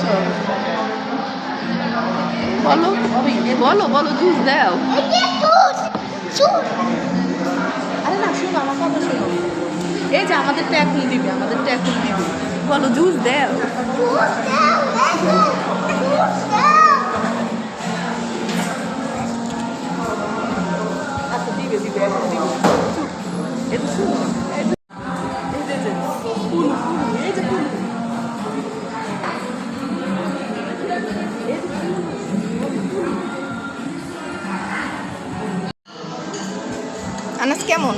আসো বলো বলো বলো জুস দাও। আরে না শোনো আমার কথা শোনো, এই যে আমাদেরটা এখন দিবে, আমাদেরটা এখন দিবে, বলো জুস দাও। আচ্ছা দিবে দিবে এখন দিবে। এটা শুনো এই যে পুরু এই যে পুরু আনাস কেমন?